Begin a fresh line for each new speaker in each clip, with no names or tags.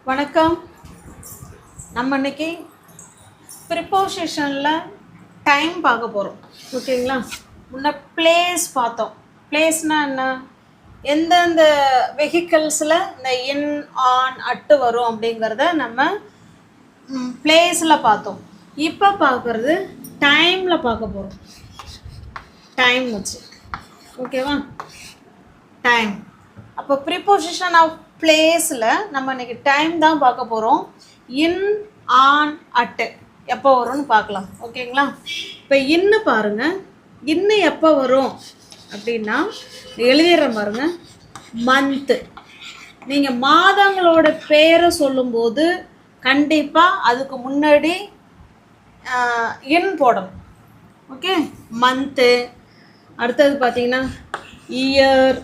வணக்கம். நம்ம இன்னைக்கு ப்ரிப்போசிஷனில் டைம் பார்க்க போகிறோம். ஓகேங்களா? முன்ன பிளேஸ் பார்த்தோம். பிளேஸ்னால் என்ன? எந்தெந்த வெஹிக்கிள்ஸில் இந்த இன் ஆன் அட்டு வரும் அப்படிங்கிறத நம்ம பிளேஸில் பார்த்தோம். இப்போ பார்க்குறது டைமில் பார்க்க போகிறோம். டைம் வச்சு ஓகேவா? டைம். அப்போ ப்ரிப்போசிஷன் ஆஃப் பிளேஸில் நம்ம இன்றைக்கி டைம் தான் பார்க்க போகிறோம். இன் ஆன் அட்டு எப்போ வரும்னு பார்க்கலாம். ஓகேங்களா? இப்போ இன்னு பாருங்கள். இன்னு எப்போ வரும் அப்படின்னா எழுதிடுற பாருங்கள். மந்த்து. நீங்கள் மாதங்களோட பேரை சொல்லும்போது கண்டிப்பாக அதுக்கு முன்னாடி இன் போடணும். ஓகே? மந்த்து. அடுத்தது பார்த்திங்கன்னா இயர்,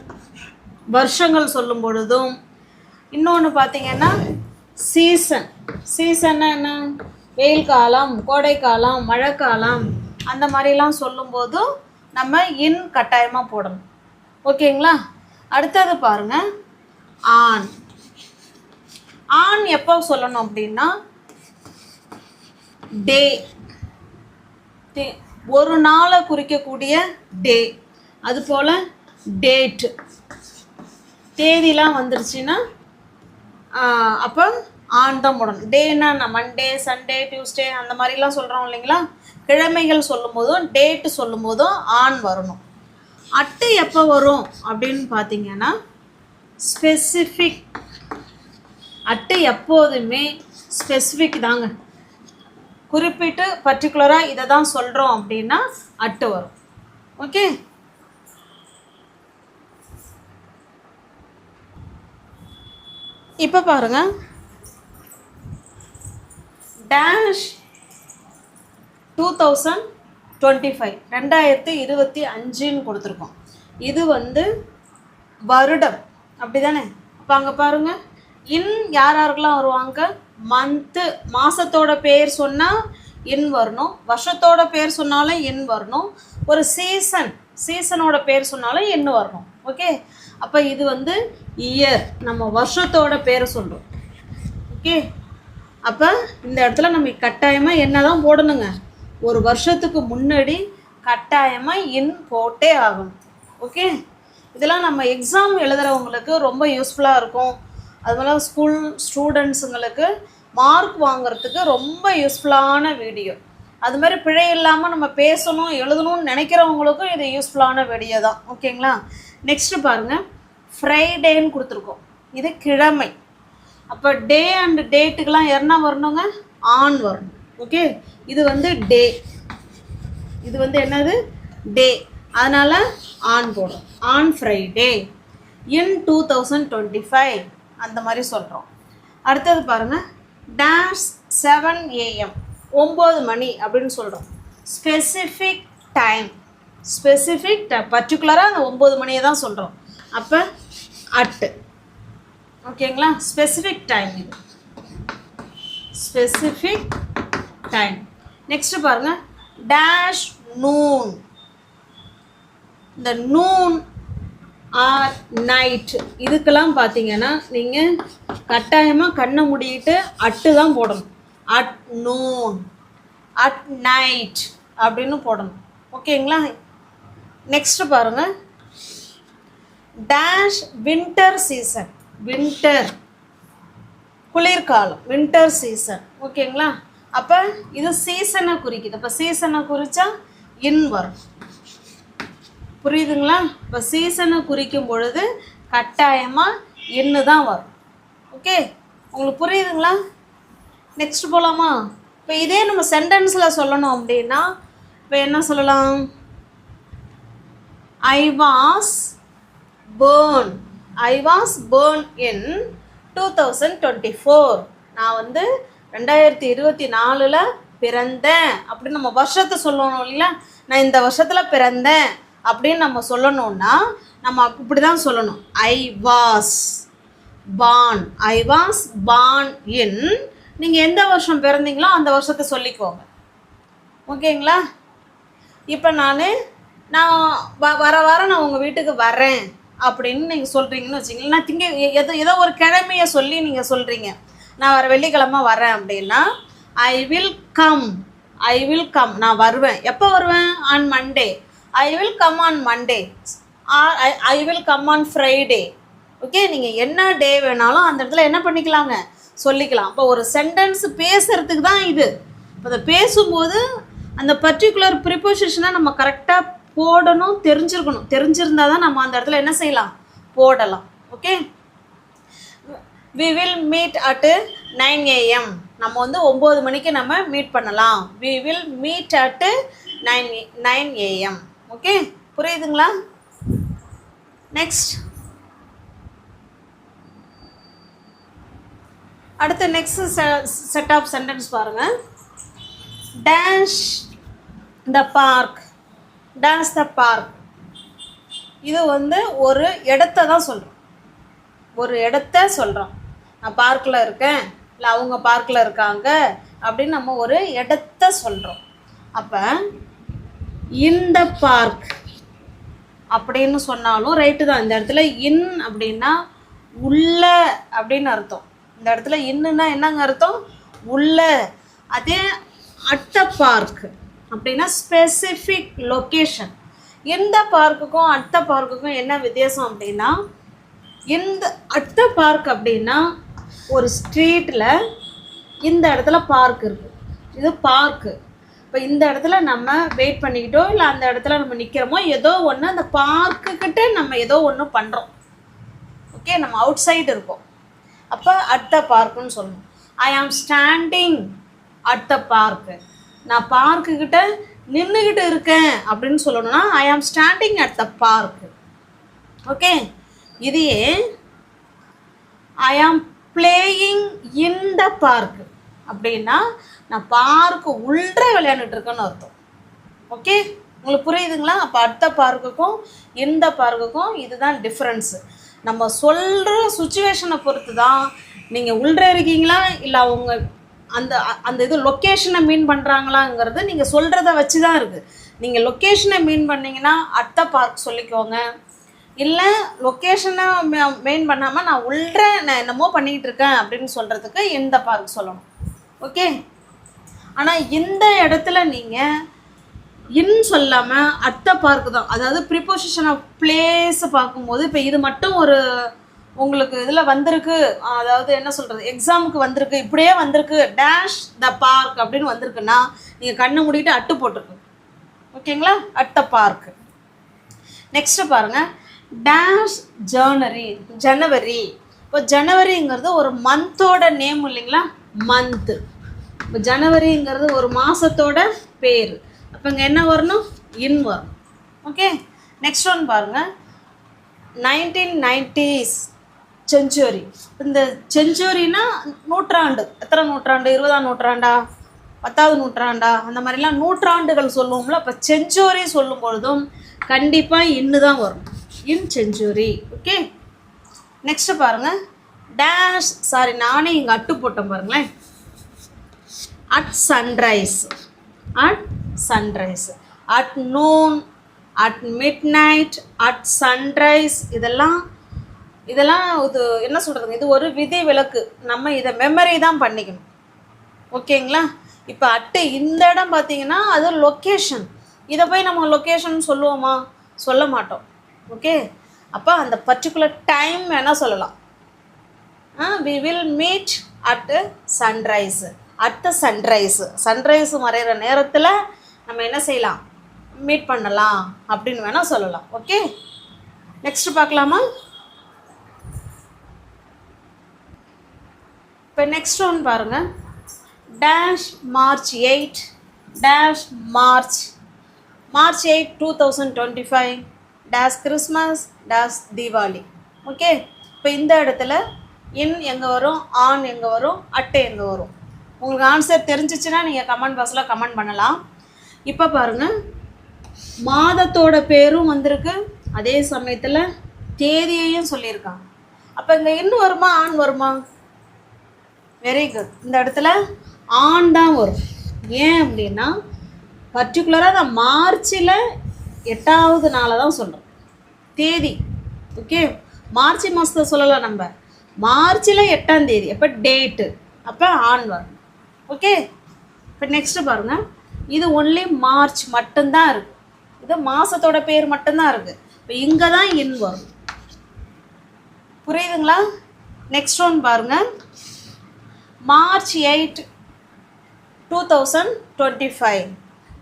வருஷங்கள் சொல்லும் பொழுதும். இன்னொன்று பார்த்திங்கன்னா சீசன். சீசன்னா என்ன? வெயில் காலம், கோடைக்காலம், மழைக்காலம் அந்த மாதிரிலாம் சொல்லும்போதும் நம்ம இன் கட்டாயமாக போடணும். ஓகேங்களா? அடுத்தது பாருங்கள் ஆன். ஆன் எப்போ சொல்லணும் அப்படின்னா டே. ஒரு நாளை குறிக்கக்கூடிய டே. அதுபோல் டேட்டு. தேதிலாம் வந்துருச்சுன்னா அப்போ ஆன் தான் போடணும். டேன்னா மண்டே, சண்டே, டியூஸ்டே அந்த மாதிரிலாம் சொல்கிறோம் இல்லைங்களா? கிழமைகள் சொல்லும் போதும் டேட்டு சொல்லும் போதும் ஆன் வரணும். அட்டு எப்போ வரும் அப்படின்னு பார்த்தீங்கன்னா ஸ்பெசிஃபிக். அட்டு எப்போதுமே ஸ்பெசிஃபிக் தாங்க. குறிப்பிட்டு பர்டிகுலராக இதை தான் சொல்கிறோம் அப்படின்னா அட்டு வரும். ஓகே? இப்போ பாருங்கள். டேஷ் 2025 2025ன்னு கொடுத்துருக்கோம். இது வருடம். அப்படி தானே? அப்போ அங்கே பாருங்கள். இன் யார் யாருக்கெல்லாம் வருவாங்க? மந்த்து. மாதத்தோட பேர் சொன்னால் இன் வரணும். வருஷத்தோட பேர் சொன்னாலும் இன் வரணும். ஒரு சீசனோட பேர் சொன்னாலும் இன் வரணும். ஓகே? அப்போ இது இயர். நம்ம வருஷத்தோட பேரை சொல்கிறோம். ஓகே? அப்போ இந்த இடத்துல நம்ம கட்டாயமாக என்ன தான் போடணுங்க? ஒரு வருஷத்துக்கு முன்னாடி கட்டாயமாக இன் போட்டே ஆகணும். ஓகே? இதெல்லாம் நம்ம எக்ஸாம் எழுதுகிறவங்களுக்கு ரொம்ப யூஸ்ஃபுல்லாக இருக்கும். அதுபோல் ஸ்கூல் ஸ்டூடெண்ட்ஸுங்களுக்கு மார்க் வாங்கிறதுக்கு ரொம்ப யூஸ்ஃபுல்லான வீடியோ. அது மாதிரி பிழை இல்லாமல் நம்ம பேசணும் எழுதணும்னு நினைக்கிறவங்களுக்கும் இது யூஸ்ஃபுல்லான வீடியோ தான். ஓகேங்களா? நெக்ஸ்ட்டு பாருங்கள். ஃப்ரைடேன்னு கொடுத்துருக்கோம். இது கிழமை. அப்போ டே அண்ட் டேட்டுக்கெலாம் என்ன வரணுங்க? ஆன் வரணும். ஓகே? இது டே. இது என்னது? டே. அதனால் ஆன் போடும். ஆன் ஃப்ரைடே இன் 2025 அந்த மாதிரி சொல்கிறோம். அடுத்தது பாருங்கள். டேஷ் 7 AM 9 மணி அப்படின்னு சொல்கிறோம். Specific time. ஸ்பெசிஃபிக் பர்டிகுலராக அந்த 9 மணியை தான் சொல்கிறோம். அப்போ அட்டு. ஓகேங்களா? Specific time. இது ஸ்பெசிஃபிக் டைம். நெக்ஸ்ட்டு பாருங்கள். Dash noon. இந்த நூன் ஆர் நைட் இதுக்கெல்லாம் பார்த்தீங்கன்னா நீங்கள் கட்டாயமாக கண்ணை மூடிட்டு அட்டு தான் போடணும். அட் நூன், அட் நைட் அப்படின்னு போடணும். ஓகேங்களா? நெக்ஸ்ட்டு பாருங்கள். Dash winter season. வின்டர் குளிர்காலம், வின்டர் சீசன். ஓகேங்களா? அப்போ இது சீசனை குறிக்குது. இப்போ சீசனை குறித்தா இன் வரும். புரியுதுங்களா? இப்போ சீசனை குறிக்கும் பொழுது கட்டாயமாக இன்னு தான் வரும். ஓகே? உங்களுக்கு புரியுதுங்களா? நெக்ஸ்ட் போகலாமா? இப்போ இதே நம்ம சென்டென்ஸில் சொல்லணும் அப்படின்னா இப்போ என்ன சொல்லலாம்? I was born in 2024. நான் 2024 பிறந்தேன் அப்படின்னு நம்ம வருஷத்தை சொல்லணும் இல்லைங்களா? நான் இந்த வருஷத்தில் பிறந்தேன் அப்படின்னு நம்ம சொல்லணும்னா நம்ம இப்படி தான் சொல்லணும். I was born in. நீங்கள் எந்த வருஷம் பிறந்தீங்களோ அந்த வருஷத்தை சொல்லிக்கோங்க. ஓகேங்களா? இப்போ நான் வர நான் உங்கள் வீட்டுக்கு வரேன் அப்படின்னு நீங்கள் சொல்கிறீங்கன்னு வச்சிங்களேன். நான் ஏதோ ஒரு கிழமையை சொல்லி நீங்கள் சொல்கிறீங்க. நான் வர வெள்ளிக்கிழமை வரேன் அப்படின்னா ஐ வில் கம், நான் வருவேன். எப்போ வருவேன்? On Monday. I will come on Monday R I will come on Friday. Okay, நீங்கள் என்ன டே வேணாலும் அந்த இடத்துல என்ன பண்ணிக்கலாங்க, சொல்லிக்கலாம். அப்போ ஒரு சென்டென்ஸ் பேசுகிறதுக்கு தான் இது. இப்போ அதை பேசும்போது அந்த பர்டிகுலர் ப்ரிப்போசிஷனை நம்ம கரெக்டாக போடணும், தெரிஞ்சிருந்தால் தான் நம்ம அந்த இடத்துல என்ன செய்யலாம், போடலாம். Okay, we will meet at 9 AM. நம்ம வந்து 9 மணிக்கு நம்ம மீட் பண்ணலாம். we will meet at 9 AM. Okay, புரியுதுங்களா? நெக்ஸ்ட், அடுத்து நெக்ஸ்ட் செட் ஆஃப் சென்டென்ஸ் பாருங்க. Dash the park, dash the park. இது வந்து ஒரு இடத்த தான் சொல்கிறோம், ஒரு இடத்த சொல்கிறோம். நான் பார்க்கில் இருக்கேன், இல்லை அவங்க பார்க்கில் இருக்காங்க அப்படின்னு நம்ம ஒரு இடத்த சொல்கிறோம். அப்போ இந்த பார்க் அப்படின்னு சொன்னாலும் ரைட்டு தான். இந்த இடத்துல இன் அப்படின்னா உள்ள அப்படின்னு அர்த்தம். இந்த இடத்துல இன்னுன்னா என்னங்க அர்த்தம், உள்ள. அதே அட் த பார்க் அப்படின்னா ஸ்பெசிஃபிக் லொக்கேஷன். இந்த பார்க்குக்கும் அட் த பார்க்குக்கும் என்ன வித்தியாசம் அப்படின்னா, இந்த அட் த பார்க் அப்படின்னா ஒரு ஸ்ட்ரீட்டில் இந்த இடத்துல பார்க் இருக்குது, இது பார்க்கு. இப்போ இந்த இடத்துல நம்ம வெயிட் பண்ணிக்கிட்டோ இல்லை அந்த இடத்துல நம்ம நிற்கிறோமோ ஏதோ ஒன்று அந்த பார்க்குக்கிட்ட நம்ம ஏதோ ஒன்று பண்ணுறோம். ஓகே, நம்ம அவுட் சைடு இருக்கோம். அப்போ அட் த பார்க்குன்னு சொல்லணும். ஐ am standing at the park, நான் பார்க்குக்கிட்ட நின்றுக்கிட்டு இருக்கேன் அப்படின்னு சொல்லணும்னா I am standing at the park. Okay, இதையே ஐ ஆம் பிளேயிங் இன் த பார்க் அப்படின்னா நான் பார்க்கு உள்ள விளையாண்டுட்டு இருக்கேன்னு அர்த்தம். ஓகே, உங்களுக்கு புரியுதுங்களா? அப்போ அடுத்த பார்க்குக்கும் இந்த பார்க்குக்கும் இதுதான் டிஃப்ரென்ஸு. நம்ம சொல்கிற சுச்சுவேஷனை பொறுத்து தான் நீங்கள் உள்ள இருக்கீங்களா இல்லை அவங்க அந்த அந்த இது லொக்கேஷனை மீன் பண்ணுறாங்களாங்கிறது நீங்கள் சொல்கிறத வச்சு தான் இருக்குது. நீங்கள் லொக்கேஷனை மீன் பண்ணிங்கன்னா அட் த பார்க் சொல்லிக்கோங்க. இல்லை லொக்கேஷனை மெயின் பண்ணாமல் நான் என்னமோ பண்ணிக்கிட்டு இருக்கேன் அப்படின்னு சொல்கிறதுக்கு இந்த பார்க் சொல்லணும். ஓகே, ஆனால் இந்த இடத்துல நீங்கள் இன் சொல்லாமல் அட் த பார்க் தான், அதாவது ப்ரிப்போசிஷன் ஆஃப் பிளேஸை பார்க்கும்போது இப்போ இது மட்டும் ஒரு உங்களுக்கு இதில் வந்திருக்கு, அதாவது என்ன சொல்கிறது, எக்ஸாமுக்கு வந்திருக்கு, இப்படியே வந்திருக்கு டேஷ் த பார்க் அப்படின்னு வந்திருக்குன்னா நீங்கள் கண்ணை மூடிட்டு அட்டு போட்டிருக்கு. ஓகேங்களா, அட் த பார்க். நெக்ஸ்ட்டு பாருங்கள், டேஷ் ஜனவரி. இப்போ ஜனவரிங்கிறது ஒரு மந்தோட நேம் இல்லைங்களா, மந்த்து. இப்போ ஜனவரிங்கிறது ஒரு மாதத்தோட பேர். அப்போ இங்கே என்ன வரணும், இன் வரும். ஓகே, நெக்ஸ்ட் ஒன் பாருங்கள், 1990s செஞ்சுரி. இந்த செஞ்சுரினா நூற்றாண்டு. எத்தனை நூற்றாண்டு, 20ஆம் நூற்றாண்டா, 10வது நூற்றாண்டா, அந்த மாதிரிலாம் நூற்றாண்டுகள் சொல்லுவோம்ல. அப்போ செஞ்சுரி சொல்லும் பொழுதும் கண்டிப்பாக இன்னு தான் வரும், இன் செஞ்சுரி. ஓகே, நெக்ஸ்ட்டு பாருங்கள், டேஷ், சாரி நானே இங்கே அட்டு போட்டேன் பாருங்களேன், at sunrise, at sunrise, at noon, at mid night, at sunrise. இதெல்லாம் இது என்ன சொல்கிறதுங்க, இது ஒரு விதி விலக்கு. நம்ம இதை மெமரி தான் பண்ணிக்கணும். ஓகேங்களா? இப்போ அட்டு இந்த இடம் பார்த்தீங்கன்னா அது லொக்கேஷன். இதை போய் நம்ம லொக்கேஷன் சொல்லுவோமா, சொல்ல மாட்டோம். ஓகே, அப்போ அந்த பர்டிகுலர் டைம் வேணால் சொல்லலாம். we will meet at sunrise, at the sunrise. Sunrise மறைகிற நேரத்தில் நம்ம என்ன செய்யலாம், மீட் பண்ணலாம் அப்படின்னு வேணால் சொல்லலாம். ஓகே, நெக்ஸ்ட் பார்க்கலாமா? இப்போ நெக்ஸ்ட் ஒன் பாருங்கள், dash March 8, dash March 8 2025, dash Christmas, dash Deepavali. Okay, இப்போ இந்த இடத்துல இன் எங்கே வரும், ஆன் எங்கே வரும், அட்டை எங்கே வரும்? உங்களுக்கு ஆன்சர் தெரிஞ்சிச்சுன்னா நீங்கள் கமெண்ட் பாக்ஸில் கமெண்ட் பண்ணலாம். இப்போ பாருங்கள், மாதத்தோட பேரும் வந்திருக்கு, அதே சமயத்தில் தேதியையும் சொல்லியிருக்காங்க. அப்போ இங்கே இன் வருமா, ஆன் வருமா? வெரி குட், இந்த இடத்துல ஆன் தான் வரும். ஏன் அப்படின்னா பர்டிகுலராக நான் மார்ச்சில் 8வது நாளை தான் சொல்கிறோம், தேதி. ஓகே, மார்ச் மாதத்தை சொல்லலாம், நம்ம மார்ச்சில் 8ஆம் தேதி. அப்போ டேட்டு. அப்போ ஆன் வரும். ஓகே, இப்போ நெக்ஸ்ட்டு பாருங்கள், இது ஒன்லி மார்ச் மட்டும்தான் இருக்குது, இது மாதத்தோட பேர் மட்டும்தான் இருக்குது. இப்போ இங்கே தான் இன் வரும். புரியுதுங்களா? நெக்ஸ்ட் ஒன் பாருங்கள், மார்ச் 8, 2025.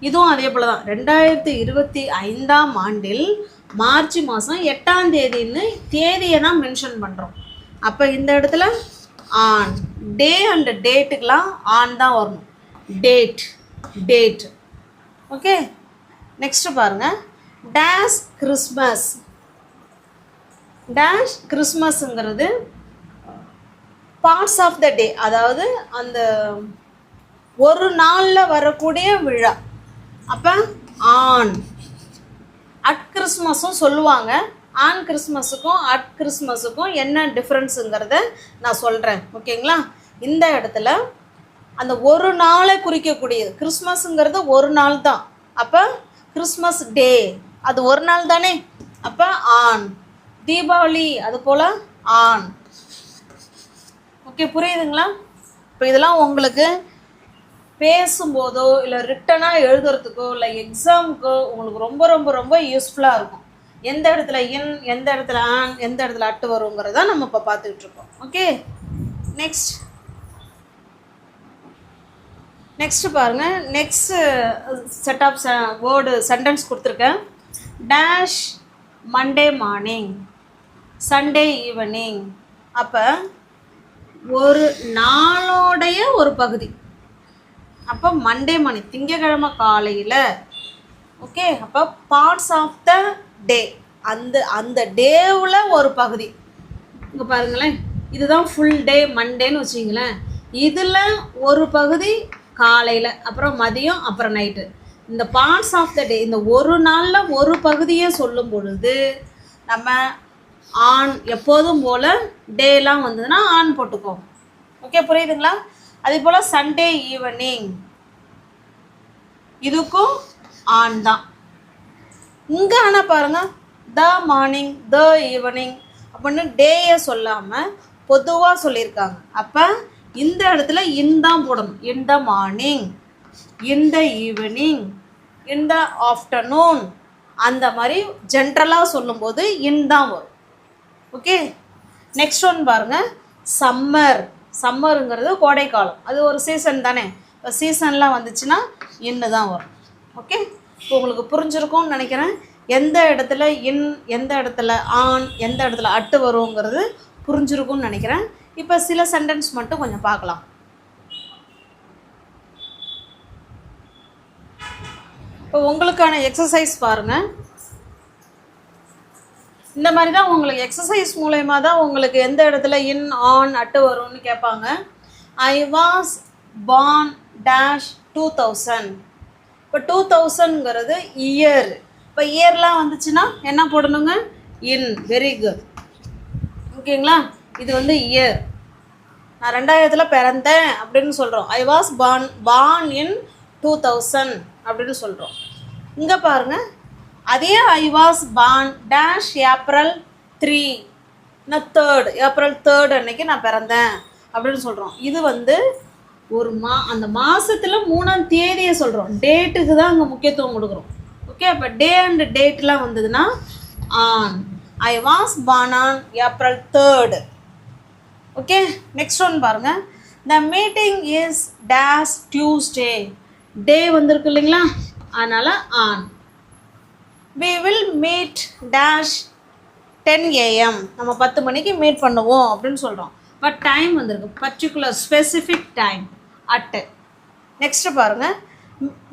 இதுவும் அதே போல் தான். 2025ஆம் ஆண்டில் மார்ச் மாதம் 8ஆம் தேதின்னு தேதியை தான் மென்ஷன் பண்ணுறோம். அப்போ இந்த இடத்துல ஆன், டே அண்ட் டேட்டுக்கெலாம் ஆன் தான் வரணும். டேட். ஓகே, நெக்ஸ்ட்டு பாருங்கள், டேஷ் கிறிஸ்மஸ். டேஷ் கிறிஸ்மஸ்ங்கிறது பார்ட்ஸ் ஆஃப் த டே, அதாவது அந்த ஒரு நாளில் வரக்கூடிய விழா. அப்போ ஆன். அட் கிறிஸ்மஸும் சொல்லுவாங்க. ஆன் கிறிஸ்மஸுக்கும் அட் கிறிஸ்மஸுக்கும் என்ன டிஃப்ரென்ஸுங்கிறத நான் சொல்கிறேன். ஓகேங்களா? இந்த இடத்துல அந்த ஒரு நாளை குறிக்கக்கூடியது. கிறிஸ்மஸுங்கிறது ஒரு நாள் தான். அப்போ கிறிஸ்மஸ் டே அது ஒரு நாள் தானே, அப்போ ஆன். தீபாவளி அது போல் ஆன். ஓகே, புரியுதுங்களா? இப்போ இதெல்லாம் உங்களுக்கு பேசும்போதோ இல்லை ரிட்டனாக எழுதுறதுக்கோ இல்லை எக்ஸாமுக்கோ உங்களுக்கு ரொம்ப ரொம்ப ரொம்ப யூஸ்ஃபுல்லாக இருக்கும். எந்த இடத்துல இன், எந்த இடத்துல ஆன், எந்த இடத்துல அட்டு வருங்கிறத நம்ம இப்போ பார்த்துக்கிட்டு இருக்கோம். ஓகே, நெக்ஸ்ட் பாருங்கள். Next set of word sentence கொடுத்துருக்கேன். Dash Monday morning, Sunday evening. அப்போ ஒரு நாளோடைய ஒரு பகுதி. அப்போ மண்டே மார்னிங் திங்கக்கிழமை காலையில். ஓகே, அப்போ பார்ட்ஸ் ஆஃப் த டே, அந்த டேவில் ஒரு பகுதி. இங்கே பாருங்களேன், இதுதான் ஃபுல் டே மண்டேன்னு வச்சிங்களேன். இதில் ஒரு பகுதி காலையில், அப்புறம் மதியம், அப்புறம் நைட்டு. இந்த பார்ட்ஸ் ஆஃப் த டே, இந்த ஒரு நாளில் ஒரு பகுதியை சொல்லும் பொழுது நம்ம ஆன், எப்போதும் போல் டேலாம் வந்ததுன்னா ஆன் போட்டுக்கோ. ஓகே, புரியுதுங்களா? அதே போல் சண்டே ஈவினிங், இதுக்கும் ஆன் தான். இங்கே ஆனால் பாருங்கள், த மார்னிங், த ஈவினிங் அப்படின்னு டேயை சொல்லாமல் பொதுவாக சொல்லியிருக்காங்க. அப்போ இந்த இடத்துல இன் தான் போடணும். In the morning, in the evening, in the afternoon, அந்த மாதிரி ஜென்ரலாக சொல்லும்போது இன் தான் வரும். ஓகே, நெக்ஸ்ட் ஒன் பாருங்கள், சம்மர். சம்மருங்கிறது கோடைக்காலம், அது ஒரு சீசன் தானே. இப்போ சீசன்லாம் வந்துச்சுன்னா இன்னு தான் வரும். ஓகே, இப்போ உங்களுக்கு புரிஞ்சிருக்கும்னு நினைக்கிறேன். எந்த இடத்துல இன், எந்த இடத்துல ஆன், எந்த இடத்துல அட்டு வருங்கிறது புரிஞ்சிருக்கும்னு நினைக்கிறேன். இப்போ சில சென்டென்ஸ் மட்டும் கொஞ்சம் பார்க்கலாம். இப்போ உங்களுக்கான எக்ஸசைஸ் பாருங்கள். இந்த மாதிரி தான் உங்களுக்கு எக்ஸசைஸ் மூலயமா தான் உங்களுக்கு எந்த இடத்துல இன், ஆன், அட்டு வரும்னு கேட்பாங்க. I was born dash 2000. இப்போ 2000ங்கிறது இயர். இப்போ இயர்லாம் வந்துச்சுன்னா என்ன போடணுங்க? இன். Very good. ஓகேங்களா? இது வந்து இயர். நான் 2000 பிறந்தேன் அப்படின்னு சொல்கிறோம். ஐ வாஸ் பார்ன் இன் 2000 அப்படின்னு சொல்கிறோம். இங்கே பாருங்கள், அதே ஐ was born dash April 3, April 3 அன்னைக்கு நான் பிறந்தேன் அப்படின்னு சொல்கிறோம். இது வந்து ஒரு அந்த மாதத்தில் 3ஆம் தேதியை சொல்கிறோம். டேட்டுக்கு தான் அங்கே முக்கியத்துவம் கொடுக்குறோம். ஓகே, அப்போ டே அண்ட் டேட்லாம் வந்ததுன்னா on. I was born on April 3. Okay, next one பாருங்கள். The meeting is dash Tuesday. Day வந்திருக்கு இல்லைங்களா, அதனால் on. we will meet dash 10 AM. நம்ம 10 மணிக்கு மீட் பண்ணுவோம் அப்படின்னு சொல்கிறோம். பட் டைம் வந்திருக்கு, particular specific time, at. Next பாருங்கள்,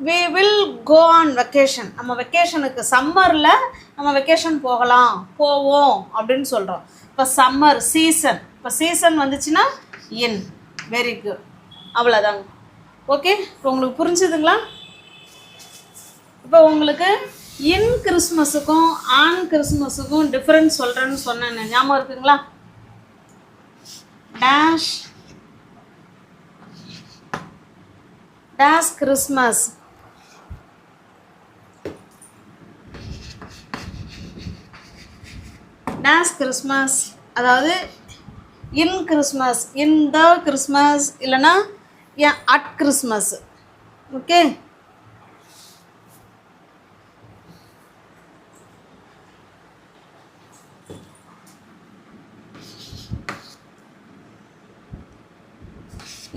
we will go on vacation. நம்ம வெக்கேஷனுக்கு சம்மரில் நம்ம வெக்கேஷன் போவோம் அப்படின்னு சொல்கிறோம். இப்போ சம்மர் சீசன், இப்போ சீசன் வந்துச்சுன்னா இன். Very good. அவ்வளோதாங்க. ஓகே, இப்போ உங்களுக்கு புரிஞ்சுதுங்களா? இப்போ உங்களுக்கு இன் கிறிஸ்மஸுக்கும் ஆன் கிறிஸ்மஸுக்கும் டிஃப்ரென்ஸ் சொல்கிறேன்னு சொன்னேன், ஞாபகம் இருக்குங்களா? டேஷ் கிறிஸ்மஸ், டேஷ் கிறிஸ்மஸ், அதாவது இன் கிறிஸ்மஸ், இன் த கிறிஸ்மஸ், இல்லைன்னா அட் கிறிஸ்மஸ். ஓகே,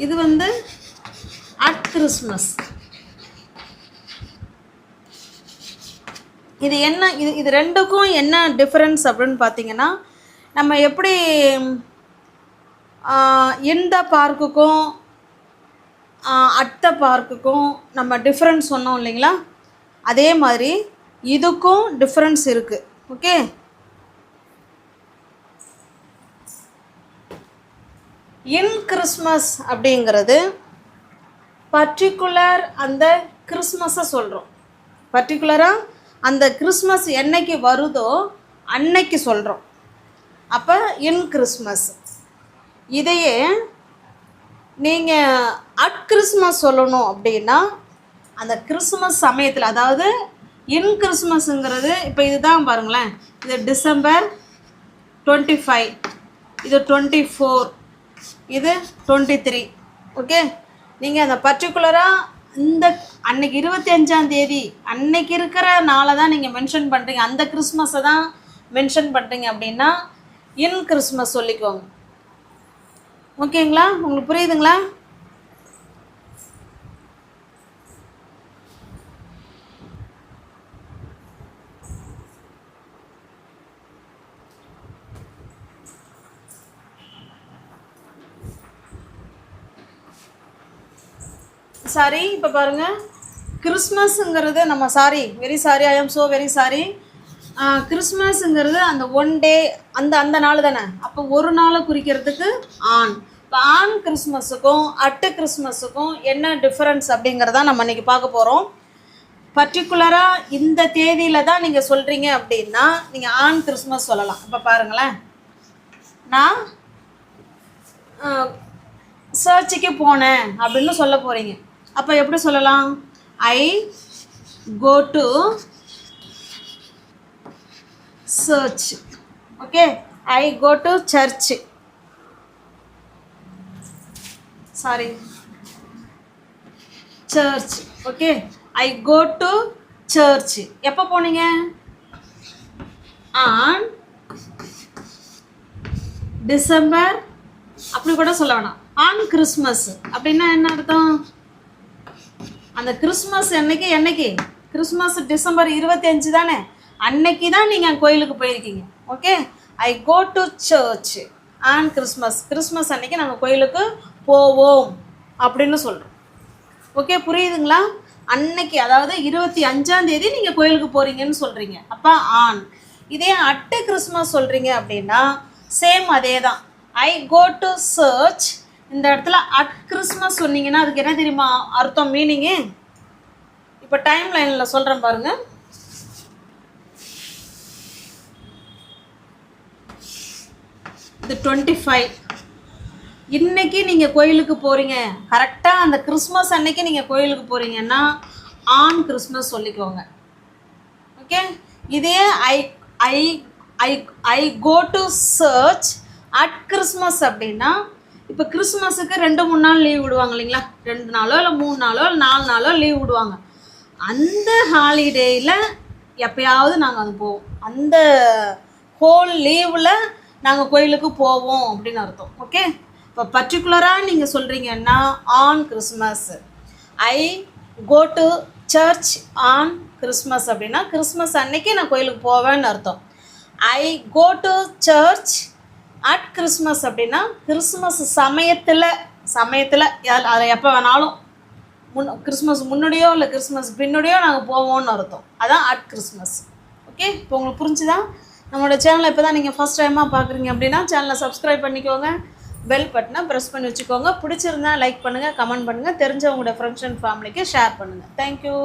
இது வந்து அட் கிறிஸ்மஸ். இது என்ன, இது ரெண்டுக்கும் என்ன டிஃப்ரென்ஸ் அப்படின்னு பார்த்தீங்கன்னா, நம்ம எப்படி இந்த பார்க்குக்கும் அட் பார்க்குக்கும் நம்ம டிஃப்ரென்ஸ் சொன்னோம் இல்லைங்களா, அதே மாதிரி இதுக்கும் டிஃப்ரென்ஸ் இருக்குது. ஓகே, இன் கிறிஸ்மஸ் அப்படிங்கிறது பர்டிகுலர் அந்த கிறிஸ்மஸை சொல்கிறோம். பர்டிகுலராக அந்த கிறிஸ்மஸ் என்னைக்கு வருதோ அன்னைக்கு சொல்கிறோம். அப்போ இன் கிறிஸ்மஸ். இதையே நீங்கள் அட் கிறிஸ்மஸ் சொல்லணும் அப்படின்னா அந்த கிறிஸ்மஸ் சமயத்தில், அதாவது இன் கிறிஸ்மஸுங்கிறது இப்போ இதுதான் பாருங்களேன், இது December 25, இது 24, இது 23. ஓகே, நீங்கள் அந்த பர்டிகுலராக இந்த அன்னைக்கு 25ஆம் தேதி அன்னைக்கு இருக்கிற நாளை தான் நீங்கள் மென்ஷன் பண்ணுறீங்க, அந்த கிறிஸ்மஸை தான் மென்ஷன் பண்ணுறீங்க அப்படின்னா இன் கிறிஸ்மஸ் சொல்லிக்கோங்க. ஓகேங்களா, உங்களுக்கு புரியுதுங்களா? சாரி, இப்போ பாருங்கள், கிறிஸ்மஸுங்கிறது நம்ம very sorry, I am so very sorry. கிறிஸ்மஸுங்கிறது அந்த ஒன் டே, அந்த நாள் தானே. அப்போ ஒரு நாளை குறிக்கிறதுக்கு ஆன். இப்போ ஆன் கிறிஸ்மஸுக்கும் அட்டு கிறிஸ்மஸுக்கும் என்ன டிஃப்ரென்ஸ் அப்படிங்கிறதான் நம்ம இன்றைக்கி பார்க்க போகிறோம். பர்டிகுலராக இந்த தேதியில் தான் நீங்கள் சொல்கிறீங்க அப்படின்னா நீங்கள் ஆன் கிறிஸ்மஸ் சொல்லலாம். இப்போ பாருங்களேன், நான் சர்ச்சுக்கு போனேன் அப்படின்னு சொல்ல போகிறீங்க. அப்போ எப்படி சொல்லலாம்? I go to church. Okay, I go to church. Sorry, church. Okay, I go to church. எப்போ போனீங்க? On December. அப்படி கூட சொல்ல வேணாம், ஆன் கிறிஸ்மஸ். அப்படின்னா என்ன அர்த்தம்? அந்த கிறிஸ்மஸ் என்னைக்கு கிறிஸ்மஸ் December 25 தானே, அன்னைக்கு தான் நீங்கள் கோயிலுக்கு போயிருக்கீங்க. Okay, I go to church on Christmas. Christmas அன்னைக்கு நாங்கள் கோயிலுக்கு போவோம் அப்படின்னு சொல்கிறோம். ஓகே, புரியுதுங்களா? அன்னைக்கு, அதாவது 25ஆம் தேதி நீங்கள் கோயிலுக்கு போகிறீங்கன்னு சொல்கிறீங்க, அப்போ ஆன். இதே அட்டு கிறிஸ்மஸ் சொல்கிறீங்க அப்படின்னா சேம் அதே தான், ஐ கோ டு சர்ச். இந்த இடத்துல அட் கிறிஸ்மஸ் சொன்னீங்கன்னா அதுக்கு என்ன தெரியுமா அர்த்தம், மீனிங்கு? இப்போ டைம் லைனில் சொல்கிறேன் பாருங்கள். இது 25. இன்னைக்கு நீங்கள் கோயிலுக்கு போகிறீங்க, கரெக்டாக அந்த கிறிஸ்மஸ் அன்னைக்கு நீங்கள் கோயிலுக்கு போகிறீங்கன்னா ஆன் கிறிஸ்மஸ் சொல்லிக்கோங்க. ஓகே, இதே I I I I go to church at Christmas அப்படின்னா, இப்போ கிறிஸ்மஸுக்கு 2-3 நாள் லீவ் விடுவாங்க இல்லைங்களா, 2 நாளோ இல்லை 3 நாளோ இல்லை 4 நாளோ லீவ் விடுவாங்க. அந்த ஹாலிடேயில் எப்போயாவது நாங்கள் அது போவோம், அந்த ஹோல் லீவில் நாங்கள் கோயிலுக்கு போவோம் அப்படின்னு அர்த்தம். ஓகே, இப்போ பர்டிகுலராக நீங்கள் சொல்கிறீங்கன்னா on Christmas, I go to church on Christmas அப்படின்னா கிறிஸ்மஸ் அன்னைக்கு நான் கோயிலுக்கு போவேன்னு அர்த்தம். I go to church at Christmas அப்படின்னா கிறிஸ்மஸ் சமயத்தில் அதை எப்போ வேணாலும் கிறிஸ்மஸ் முன்னாடியோ இல்லை கிறிஸ்மஸ் பின்னாடியோ நாங்கள் போவோம்னு அர்த்தம். அதான் அட் கிறிஸ்மஸ். ஓகே, இப்போ உங்களுக்கு புரிஞ்சுதான்? நம்மளோட சேனலை இப்போ தான் நீங்கள் ஃபஸ்ட் டைமாக பார்க்குறீங்க அப்படின்னா சேனலை சப்ஸ்கிரைப் பண்ணிக்கோங்க, பெல் பட்டனை ப்ரெஸ் பண்ணி வச்சுக்கோங்க. பிடிச்சிருந்தா லைக் பண்ணுங்கள், கமெண்ட் பண்ணுங்கள், தெரிஞ்சவங்களோட ஃப்ரெண்ட்ஸ் அண்ட் ஃபேமிலிக்கு ஷேர் பண்ணுங்கள். தேங்க்யூ.